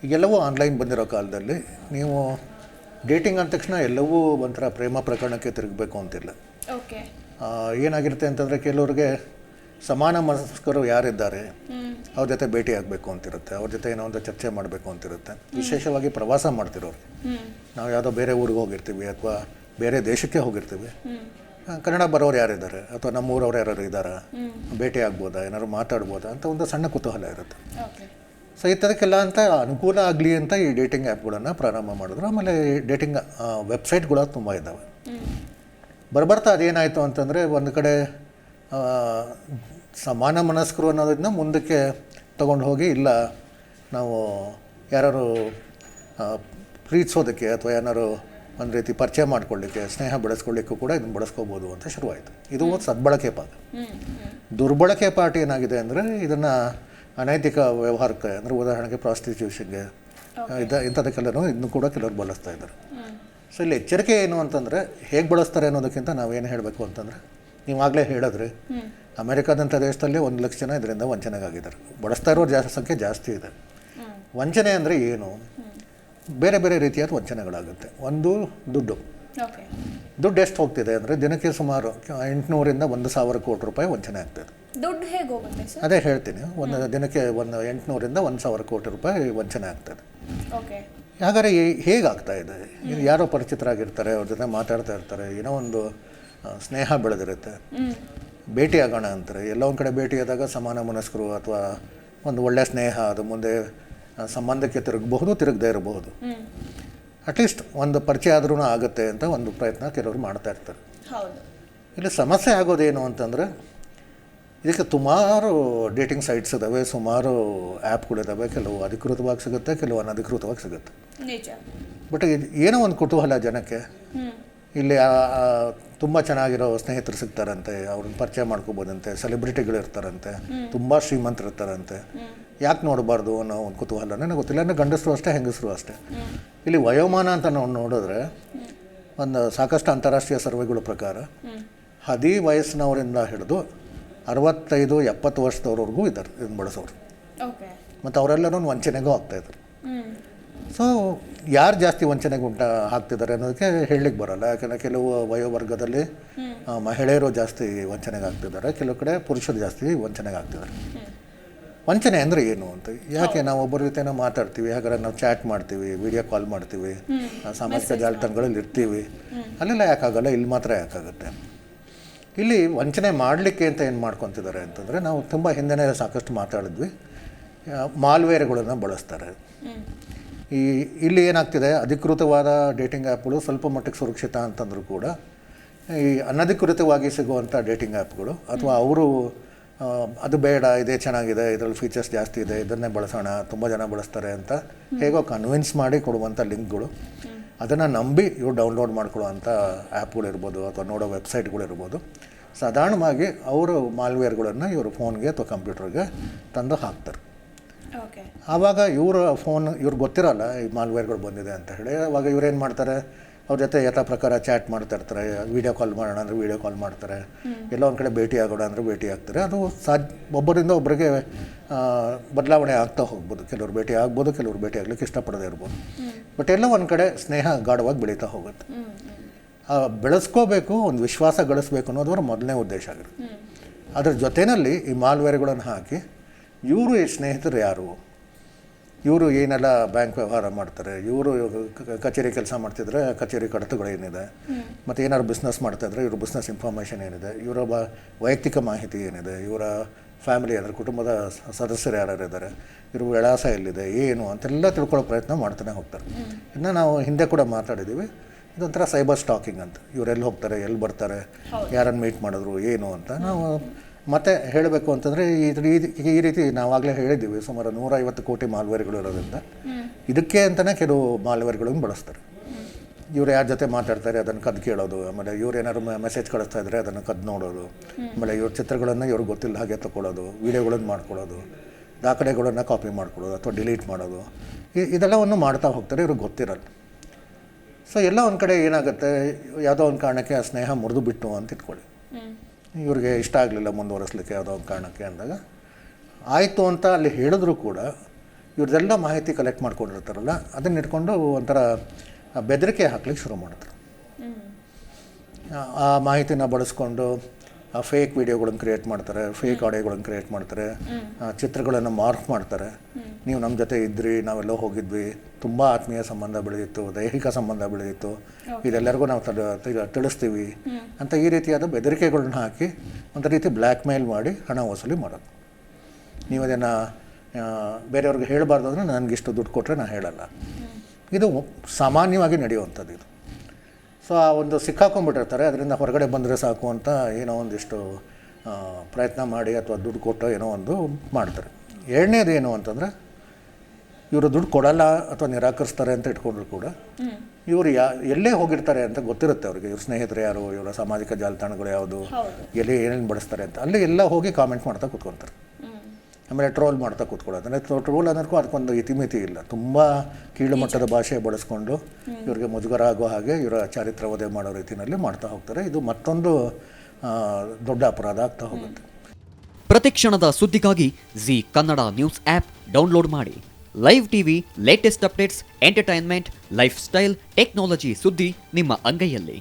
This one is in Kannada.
ಈಗೆಲ್ಲವೂ ಆನ್ಲೈನ್ ಬಂದಿರೋ ಕಾಲದಲ್ಲಿ ನೀವು ಡೇಟಿಂಗ್ ಅಂದ ತಕ್ಷಣ ಎಲ್ಲವೂ ಒಂಥರ ಪ್ರೇಮ ಪ್ರಕರಣಕ್ಕೆ ತಿರುಗಬೇಕು ಅಂತಿಲ್ಲ. ಓಕೆ. ಏನಾಗಿರುತ್ತೆ ಅಂತಂದರೆ ಕೆಲವ್ರಿಗೆ ಸಮಾನ ಮನಸ್ಕರು ಯಾರಿದ್ದಾರೆ ಅವ್ರ ಜೊತೆ ಭೇಟಿ ಆಗಬೇಕು ಅಂತಿರುತ್ತೆ, ಅವ್ರ ಜೊತೆ ಏನೋ ಒಂದು ಚರ್ಚೆ ಮಾಡಬೇಕು ಅಂತಿರುತ್ತೆ. ವಿಶೇಷವಾಗಿ ಪ್ರವಾಸ ಮಾಡ್ತಿರೋರು, ನಾವು ಯಾವುದೋ ಬೇರೆ ಊರಿಗೆ ಹೋಗಿರ್ತೀವಿ ಅಥವಾ ಬೇರೆ ದೇಶಕ್ಕೆ ಹೋಗಿರ್ತೀವಿ, ಕನ್ನಡ ಬರೋರು ಯಾರಿದ್ದಾರೆ ಅಥವಾ ನಮ್ಮ ಊರವ್ರು ಯಾರು ಇದ್ದಾರಾ, ಭೇಟಿ ಆಗ್ಬೋದಾ, ಏನಾದ್ರು ಮಾತಾಡ್ಬೋದಾ ಅಂತ ಒಂದು ಸಣ್ಣ ಕುತೂಹಲ ಇರುತ್ತೆ. ಸೊ ಇಂಥದಕ್ಕೆಲ್ಲ ಅಂತ ಅನುಕೂಲ ಆಗಲಿ ಅಂತ ಈ ಡೇಟಿಂಗ್ ಆ್ಯಪ್ಗಳನ್ನು ಪ್ರಾರಂಭ ಮಾಡಿದ್ರು. ಆಮೇಲೆ ಡೇಟಿಂಗ್ ವೆಬ್ಸೈಟ್ಗಳು ತುಂಬ ಇದ್ದಾವೆ. ಬರ್ಬರ್ತಾ ಅದೇನಾಯಿತು ಅಂತಂದರೆ ಒಂದು ಕಡೆ ಸಮಾನ ಮನಸ್ಕರು ಅನ್ನೋದನ್ನ ಮುಂದಕ್ಕೆ ತೊಗೊಂಡು ಹೋಗಿ, ಇಲ್ಲ ನಾವು ಯಾರು ಪ್ರೀತಿಸೋದಕ್ಕೆ ಅಥವಾ ಏನಾರು ಒಂದು ರೀತಿ ಪರಿಚಯ ಮಾಡ್ಕೊಳ್ಳಿಕ್ಕೆ, ಸ್ನೇಹ ಬೆಳೆಸ್ಕೊಳ್ಳಿಕ್ಕೂ ಕೂಡ ಇದನ್ನು ಬಳಸ್ಕೋಬೋದು ಅಂತ ಶುರುವಾಯಿತು. ಇದು ಒಂದು ಸದ್ಬಳಕೆ ಪಾಠ. ದುರ್ಬಳಕೆ ಪಾಠ ಏನಾಗಿದೆ ಅಂದರೆ ಇದನ್ನು ಅನೈತಿಕ ವ್ಯವಹಾರಕ್ಕೆ, ಅಂದರೆ ಉದಾಹರಣೆಗೆ ಪ್ರಾಸ್ಟಿಟ್ಯೂಷನ್ಗೆ, ಇಂಥದಕ್ಕೆಲ್ಲನೂ ಇದನ್ನು ಕೂಡ ಕೆಲವರು ಬಳಸ್ತಾ ಇದ್ದಾರೆ. ಸೊ ಇಲ್ಲಿ ಎಚ್ಚರಿಕೆ ಏನು ಅಂತಂದರೆ ಹೇಗೆ ಬಳಸ್ತಾರೆ ಅನ್ನೋದಕ್ಕಿಂತ ನಾವೇನು ಹೇಳಬೇಕು ಅಂತಂದರೆ, ನೀವಾಗಲೇ ಹೇಳಿದ್ರಿ ಅಮೆರಿಕಾದಂಥ ದೇಶದಲ್ಲಿ 1 ಲಕ್ಷ ಜನ ಇದರಿಂದ ವಂಚನೆಗಾಗಿದ್ದಾರೆ. ಬಳಸ್ತಾ ಇರೋ ಸಂಖ್ಯೆ ಜಾಸ್ತಿ ಇದೆ. ವಂಚನೆ ಅಂದರೆ ಏನು? ಬೇರೆ ಬೇರೆ ರೀತಿಯಾದ ವಂಚನೆಗಳಾಗುತ್ತೆ. ಒಂದು ದುಡ್ಡು ಎಷ್ಟು ಹೋಗ್ತಿದೆ ಅಂದರೆ ದಿನಕ್ಕೆ ಸುಮಾರು 800ರಿಂದ 1,000 ಕೋಟಿ ರೂಪಾಯಿ ವಂಚನೆ ಆಗ್ತದೆ. ದುಡ್ಡು ಹೇಗೆ ಹೋಗುತ್ತೆ ಸರ್? ಅದೇ ಹೇಳ್ತೀನಿ, ಒಂದು ದಿನಕ್ಕೆ 800ರಿಂದ 1,000 ಕೋಟಿ ರೂಪಾಯಿ ವಂಚನೆ ಆಗ್ತದೆ. ಹಾಗಾದರೆ ಹೇಗಾಗ್ತಾ ಇದೆ? ಯಾರೋ ಪರಿಚಿತರಾಗಿರ್ತಾರೆ, ಅವ್ರ ಜೊತೆ ಮಾತಾಡ್ತಾ ಇರ್ತಾರೆ, ಏನೋ ಒಂದು ಸ್ನೇಹ ಬೆಳೆದಿರುತ್ತೆ, ಭೇಟಿ ಆಗೋಣ ಅಂತಾರೆ. ಎಲ್ಲ ಒಂದು ಕಡೆ ಭೇಟಿಯಾದಾಗ ಸಮಾನ ಮನಸ್ಕರು ಅಥವಾ ಒಂದು ಒಳ್ಳೆಯ ಸ್ನೇಹ ಅದು ಮುಂದೆ ಸಂಬಂಧಕ್ಕೆ ತಿರುಗಬಹುದು, ತಿರುಗದೇ ಇರಬಹುದು. ಅಟ್ಲೀಸ್ಟ್ ಒಂದು ಪರಿಚಯ ಆದ್ರೂ ಆಗುತ್ತೆ ಅಂತ ಒಂದು ಪ್ರಯತ್ನ ಕೆಲವರು ಮಾಡ್ತಾ ಇರ್ತಾರೆ. ಇಲ್ಲಿ ಸಮಸ್ಯೆ ಆಗೋದೇನು ಅಂತಂದರೆ, ಇದಕ್ಕೆ ಸುಮಾರು ಡೇಟಿಂಗ್ ಸೈಟ್ಸ್ ಇದ್ದಾವೆ, ಸುಮಾರು ಆ್ಯಪ್ಗಳಿದ್ದಾವೆ. ಕೆಲವು ಅಧಿಕೃತವಾಗಿ ಸಿಗುತ್ತೆ, ಕೆಲವು ಅನಧಿಕೃತವಾಗಿ ಸಿಗುತ್ತೆ. ಬಟ್ ಏನೋ ಒಂದು ಕುತೂಹಲ ಜನಕ್ಕೆ, ಇಲ್ಲಿ ತುಂಬ ಚೆನ್ನಾಗಿರೋ ಸ್ನೇಹಿತರು ಸಿಗ್ತಾರಂತೆ, ಅವ್ರನ್ನ ಪರಿಚಯ ಮಾಡ್ಕೋಬೋದಂತೆ, ಸೆಲೆಬ್ರಿಟಿಗಳು ಇರ್ತಾರಂತೆ, ತುಂಬ ಶ್ರೀಮಂತರು ಇರ್ತಾರಂತೆ, ಯಾಕೆ ನೋಡಬಾರ್ದು ಅನ್ನೋ ಒಂದು ಕುತೂಹಲ ನನಗೆ ಗೊತ್ತಿಲ್ಲ. ಅಂದರೆ ಗಂಡಸರು ಅಷ್ಟೇ, ಹೆಂಗಸರು ಅಷ್ಟೇ. ಇಲ್ಲಿ ವಯೋಮಾನ ಅಂತ ನಾವು ನೋಡಿದ್ರೆ ಒಂದು ಸಾಕಷ್ಟು ಅಂತಾರಾಷ್ಟ್ರೀಯ ಸರ್ವೆಗಳ ಪ್ರಕಾರ 10 ವಯಸ್ಸಿನವರಿಂದ ಹಿಡಿದು 65-70 ವರ್ಷದವ್ರವರೆಗೂ ಇದ್ದಾರೆ ಇದನ್ನು ಬಳಸೋರು. ಮತ್ತು ಅವರೆಲ್ಲರೂ ವಂಚನೆಗೂ ಆಗ್ತಾಯಿದ್ರು. ಸೊ ಯಾರು ಜಾಸ್ತಿ ವಂಚನೆಗೆ ಹಾಕ್ತಿದ್ದಾರೆ ಅನ್ನೋದಕ್ಕೆ ಹೇಳಲಿಕ್ಕೆ ಬರೋಲ್ಲ. ಯಾಕಂದರೆ ಕೆಲವು ವಯೋವರ್ಗದಲ್ಲಿ ಮಹಿಳೆಯರು ಜಾಸ್ತಿ ವಂಚನೆಗೆ ಆಗ್ತಿದ್ದಾರೆ, ಕೆಲವು ಕಡೆ ಪುರುಷರು ಜಾಸ್ತಿ ವಂಚನೆಗೆ ಆಗ್ತಿದ್ದಾರೆ. ವಂಚನೆ ಅಂದರೆ ಏನು ಅಂತ, ಯಾಕೆ ನಾವು ಒಬ್ಬರ ಜೊತೆ ನಾವು ಮಾತಾಡ್ತೀವಿ, ಹಾಗಾದ್ರೆ ನಾವು ಚಾಟ್ ಮಾಡ್ತೀವಿ, ವಿಡಿಯೋ ಕಾಲ್ ಮಾಡ್ತೀವಿ, ಸಾಮಾಜಿಕ ಜಾಲತಾಣಗಳಲ್ಲಿ ಇರ್ತೀವಿ, ಅಲ್ಲೆಲ್ಲ ಯಾಕಾಗಲ್ಲ, ಇಲ್ಲಿ ಮಾತ್ರ ಯಾಕಾಗುತ್ತೆ? ಇಲ್ಲಿ ವಂಚನೆ ಮಾಡಲಿಕ್ಕೆ ಅಂತ ಏನು ಮಾಡ್ಕೊತಿದ್ದಾರೆ ಅಂತಂದರೆ, ನಾವು ತುಂಬ ಹಿಂದೆನೇ ಸಾಕಷ್ಟು ಮಾತಾಡಿದ್ವಿ, ಮಾಲ್ವೇರ್ಗಳನ್ನು ಬಳಸ್ತಾರೆ. ಇಲ್ಲಿ ಏನಾಗ್ತಿದೆ, ಅಧಿಕೃತವಾದ ಡೇಟಿಂಗ್ ಆ್ಯಪ್ಗಳು ಸ್ವಲ್ಪ ಮಟ್ಟಿಗೆ ಸುರಕ್ಷಿತ ಅಂತಂದರೂ ಕೂಡ ಈ ಅನಧಿಕೃತವಾಗಿ ಸಿಗುವಂಥ ಡೇಟಿಂಗ್ ಆ್ಯಪ್ಗಳು ಅಥವಾ ಅವರು ಅದು ಬೇಡ, ಇದೇ ಚೆನ್ನಾಗಿದೆ, ಇದರಲ್ಲಿ ಫೀಚರ್ಸ್ ಜಾಸ್ತಿ ಇದೆ, ಇದನ್ನೇ ಬಳಸೋಣ, ತುಂಬ ಜನ ಬಳಸ್ತಾರೆ ಅಂತ ಹೇಗೋ ಕನ್ವಿನ್ಸ್ ಮಾಡಿ ಕೊಡುವಂಥ ಲಿಂಕ್ಗಳು, ಅದನ್ನು ನಂಬಿ ಇವ್ರು ಡೌನ್ಲೋಡ್ ಮಾಡ್ಕೊಳ್ಳೋವಂಥ ಆ್ಯಪ್ಗಳಿರ್ಬೋದು ಅಥವಾ ನೋಡೋ ವೆಬ್ಸೈಟ್ಗಳಿರ್ಬೋದು, ಸಾಧಾರಣವಾಗಿ ಅವರು ಮಾಲ್ವೇರ್ಗಳನ್ನು ಇವರು ಫೋನ್ಗೆ ಅಥವಾ ಕಂಪ್ಯೂಟರ್ಗೆ ತಂದು ಹಾಕ್ತಾರೆ. ಆವಾಗ ಇವ್ರಿಗೆ ಗೊತ್ತಿರೋಲ್ಲ ಈ ಮಾಲ್ವೇರ್ಗಳು ಬಂದಿದೆ ಅಂತ ಹೇಳಿ. ಆವಾಗ ಇವ್ರೇನು ಮಾಡ್ತಾರೆ, ಅವ್ರ ಜೊತೆ ಯಥಾ ಪ್ರಕಾರ ಚಾಟ್ ಮಾಡ್ತಾ ಇರ್ತಾರೆ, ವೀಡಿಯೋ ಕಾಲ್ ಮಾಡೋಣ ಅಂದರೆ ವೀಡಿಯೋ ಕಾಲ್ ಮಾಡ್ತಾರೆ, ಎಲ್ಲ ಒಂದು ಕಡೆ ಭೇಟಿ ಆಗೋಣ ಅಂದರೆ ಭೇಟಿ ಆಗ್ತಾರೆ. ಅದು ಒಬ್ಬರಿಂದ ಒಬ್ಬರಿಗೆ ಬದಲಾವಣೆ ಆಗ್ತಾ ಹೋಗ್ಬೋದು. ಕೆಲವ್ರು ಭೇಟಿ ಆಗ್ಬೋದು, ಕೆಲವ್ರು ಭೇಟಿ ಆಗ್ಲಿಕ್ಕೆ ಇಷ್ಟಪಡದೇ ಇರ್ಬೋದು. ಬಟ್ ಎಲ್ಲ ಒಂದು ಕಡೆ ಸ್ನೇಹ ಗಾಢವಾಗಿ ಬೆಳೀತಾ ಹೋಗುತ್ತೆ. ಬೆಳೆಸ್ಕೋಬೇಕು, ಒಂದು ವಿಶ್ವಾಸ ಗಳಿಸ್ಬೇಕು ಅನ್ನೋದು ಮೊದಲನೇ ಉದ್ದೇಶ ಆಗಿರುತ್ತೆ. ಅದ್ರ ಜೊತೆಯಲ್ಲಿ ಈ ಮಾಲ್ವೇರ್ಗಳನ್ನು ಹಾಕಿ ಇವರು ಈ ಸ್ನೇಹಿತರು ಯಾರು, ಇವರು ಏನೆಲ್ಲ ಬ್ಯಾಂಕ್ ವ್ಯವಹಾರ ಮಾಡ್ತಾರೆ, ಇವರು ಕಚೇರಿ ಕೆಲಸ ಮಾಡ್ತಿದ್ರೆ ಕಚೇರಿ ಕಡತಗಳೇನಿದೆ, ಮತ್ತು ಏನಾದ್ರು ಬಿಸ್ನೆಸ್ ಮಾಡ್ತಾಯಿದ್ರೆ ಇವ್ರ ಬಿಸ್ನೆಸ್ ಇನ್ಫಾರ್ಮೇಷನ್ ಏನಿದೆ, ಇವರ ವೈಯಕ್ತಿಕ ಮಾಹಿತಿ ಏನಿದೆ, ಇವರ ಫ್ಯಾಮಿಲಿ ಅಂದರೆ ಕುಟುಂಬದ ಸದಸ್ಯರು ಯಾರ್ಯಾರಿದ್ದಾರೆ, ಇವ್ರ ವಿಳಾಸ ಎಲ್ಲಿದೆ, ಏನು ಅಂತೆಲ್ಲ ತಿಳ್ಕೊಳ್ಳೋ ಪ್ರಯತ್ನ ಮಾಡ್ತಾನೆ ಹೋಗ್ತಾರೆ. ಇನ್ನು ನಾವು ಹಿಂದೆ ಕೂಡ ಮಾತಾಡಿದ್ದೀವಿ, ಇದೊಂಥರ ಸೈಬರ್ ಸ್ಟಾಕಿಂಗ್ ಅಂತ. ಇವರೆಲ್ಲಿ ಹೋಗ್ತಾರೆ, ಎಲ್ಲಿ ಬರ್ತಾರೆ, ಯಾರನ್ನು ಮೀಟ್ ಮಾಡಿದ್ರು, ಏನು ಅಂತ ನಾವು ಮತ್ತೆ ಹೇಳಬೇಕು ಅಂತಂದರೆ ಈ ರೀತಿ ನಾವಾಗಲೇ ಹೇಳಿದ್ದೀವಿ, ಸುಮಾರು 150 ಕೋಟಿ ಮಾಲ್ವೇರ್ಗಳು ಇರೋದ್ರಿಂದ ಇದಕ್ಕೆ ಅಂತಲೇ ಕೆಲವು ಮಾಲ್ವೇರ್ಗಳನ್ನು ಬಳಸ್ತಾರೆ. ಇವ್ರು ಯಾರ ಜೊತೆ ಮಾತಾಡ್ತಾರೆ ಅದನ್ನು ಕದ್ದು ಕೇಳೋದು, ಆಮೇಲೆ ಇವ್ರು ಏನಾದ್ರು ಮೆಸೇಜ್ ಕಳಿಸ್ತಾ ಇದ್ದರೆ ಅದನ್ನು ಕದ್ದು ನೋಡೋದು, ಆಮೇಲೆ ಇವ್ರ ಚಿತ್ರಗಳನ್ನು ಇವ್ರಿಗೆ ಗೊತ್ತಿಲ್ಲ ಹಾಗೆ ತೊಗೊಳ್ಳೋದು, ವೀಡಿಯೋಗಳನ್ನು ಮಾಡ್ಕೊಳ್ಳೋದು, ದಾಖಲೆಗಳನ್ನು ಕಾಪಿ ಮಾಡ್ಕೊಳ್ಳೋದು ಅಥವಾ ಡಿಲೀಟ್ ಮಾಡೋದು, ಇದೆಲ್ಲವನ್ನು ಮಾಡ್ತಾ ಹೋಗ್ತಾರೆ, ಇವ್ರಿಗೆ ಗೊತ್ತಿರಲ್ಲ. ಸೊ ಎಲ್ಲ ಒಂದು ಕಡೆ ಏನಾಗುತ್ತೆ, ಯಾವುದೋ ಒಂದು ಕಾರಣಕ್ಕೆ ಆ ಸ್ನೇಹ ಮುರಿದು ಬಿಟ್ಟು ಅಂತ ಇಟ್ಕೊಳ್ಳಿ, ಇವ್ರಿಗೆ ಇಷ್ಟ ಆಗಲಿಲ್ಲ ಮುಂದುವರಿಸಲಿಕ್ಕೆ ಯಾವುದೋ ಒಂದು ಕಾರಣಕ್ಕೆ ಅಂದಾಗ ಆಯಿತು ಅಂತ ಅಲ್ಲಿ ಹೇಳಿದ್ರು ಕೂಡ ಇವ್ರದ್ದೆಲ್ಲ ಮಾಹಿತಿ ಕಲೆಕ್ಟ್ ಮಾಡ್ಕೊಂಡಿರ್ತಾರಲ್ಲ ಅದನ್ನ ಇಟ್ಕೊಂಡು ಒಂಥರ ಬೆದರಿಕೆ ಹಾಕ್ಲಿಕ್ಕೆ ಶುರು ಮಾಡ್ತಾರೆ. ಆ ಮಾಹಿತಿನ ಬಳಸ್ಕೊಂಡು ಫೇಕ್ ವಿಡಿಯೋಗಳನ್ನು ಕ್ರಿಯೇಟ್ ಮಾಡ್ತಾರೆ, ಫೇಕ್ ಆಡಿಯೋಗಳನ್ನು ಕ್ರಿಯೇಟ್ ಮಾಡ್ತಾರೆ, ಚಿತ್ರಗಳನ್ನು ಮಾರ್ಕ್ ಮಾಡ್ತಾರೆ. ನೀವು ನಮ್ಮ ಜೊತೆ ಇದ್ರಿ, ನಾವೆಲ್ಲ ಹೋಗಿದ್ವಿ, ತುಂಬ ಆತ್ಮೀಯ ಸಂಬಂಧ ಬೆಳೆದಿತ್ತು, ದೈಹಿಕ ಸಂಬಂಧ ಬೆಳೆದಿತ್ತು, ಇದೆಲ್ಲರಿಗೂ ನಾವು ತಿಳಿಸ್ತೀವಿ ಅಂತ ಈ ರೀತಿಯಾದ ಬೆದರಿಕೆಗಳನ್ನ ಹಾಕಿ ಒಂದು ರೀತಿ ಬ್ಲ್ಯಾಕ್ ಮೇಲ್ ಮಾಡಿ ಹಣ ವಸೂಲಿ ಮಾಡೋದು. ನೀವು ಅದನ್ನು ಬೇರೆಯವ್ರಿಗೆ ಹೇಳಬಾರ್ದು ಅಂದರೆ ನನಗಿಷ್ಟು ದುಡ್ಡು ಕೊಟ್ಟರೆ ನಾನು ಹೇಳಲ್ಲ. ಇದು ಸಾಮಾನ್ಯವಾಗಿ ನಡೆಯುವಂಥದ್ದು ಇದು. ಸೊ ಆ ಒಂದು ಸಿಕ್ಕಾಕೊಂಡ್ಬಿಟ್ಟಿರ್ತಾರೆ, ಅದರಿಂದ ಹೊರಗಡೆ ಬಂದರೆ ಸಾಕು ಅಂತ ಏನೋ ಒಂದಿಷ್ಟು ಪ್ರಯತ್ನ ಮಾಡಿ ಅಥವಾ ದುಡ್ಡು ಕೊಟ್ಟು ಏನೋ ಒಂದು ಮಾಡ್ತಾರೆ. ಎರಡನೇದು ಏನು ಅಂತಂದರೆ, ಇವರು ದುಡ್ಡು ಕೊಡಲ್ಲ ಅಥವಾ ನಿರಾಕರಿಸ್ತಾರೆ ಅಂತ ಇಟ್ಕೊಂಡ್ರು ಕೂಡ ಇವರು ಎಲ್ಲೇ ಹೋಗಿರ್ತಾರೆ ಅಂತ ಗೊತ್ತಿರುತ್ತೆ ಅವ್ರಿಗೆ. ಇವ್ರ ಸ್ನೇಹಿತರು ಯಾರು, ಇವರ ಸಾಮಾಜಿಕ ಜಾಲತಾಣಗಳು ಯಾವುದು, ಎಲ್ಲಿ ಏನೇನು ಬಳಸ್ತಾರೆ ಅಂತ ಅಲ್ಲಿ ಎಲ್ಲ ಹೋಗಿ ಕಾಮೆಂಟ್ ಮಾಡ್ತಾ ಕೂತ್ಕೊತಾರೆ. ಆಮೇಲೆ ಟ್ರೋಲ್ ಮಾಡ್ತಾ ಕೂತ್ಕೊಳ್ಳೋದು. ಅಂದರೆ ಟ್ರೋಲ್ ಅನ್ನೋದಕ್ಕೂ ಅದಕ್ಕೊಂದು ಇತಿಮಿತಿ ಇಲ್ಲ. ತುಂಬ ಕೀಳು ಮಟ್ಟದ ಭಾಷೆ ಬಳಸ್ಕೊಂಡು ಇವ್ರಿಗೆ ಮುಜುಗರ ಆಗೋ ಹಾಗೆ ಇವರ ಚಾರಿತ್ರ ವಧೆ ಮಾಡೋ ರೀತಿಯಲ್ಲಿ ಮಾಡ್ತಾ ಹೋಗ್ತಾರೆ. ಇದು ಮತ್ತೊಂದು ದೊಡ್ಡ ಅಪರಾಧ ಆಗ್ತಾ ಹೋಗುತ್ತೆ. ಪ್ರತಿಕ್ಷಣದ ಸುದ್ದಿಗಾಗಿ Zee Kannada news app download ಮಾಡಿ. Live TV, latest updates, entertainment, lifestyle, technology ಸುದ್ದಿ ನಿಮ್ಮ ಅಂಗೈಯಲ್ಲಿ.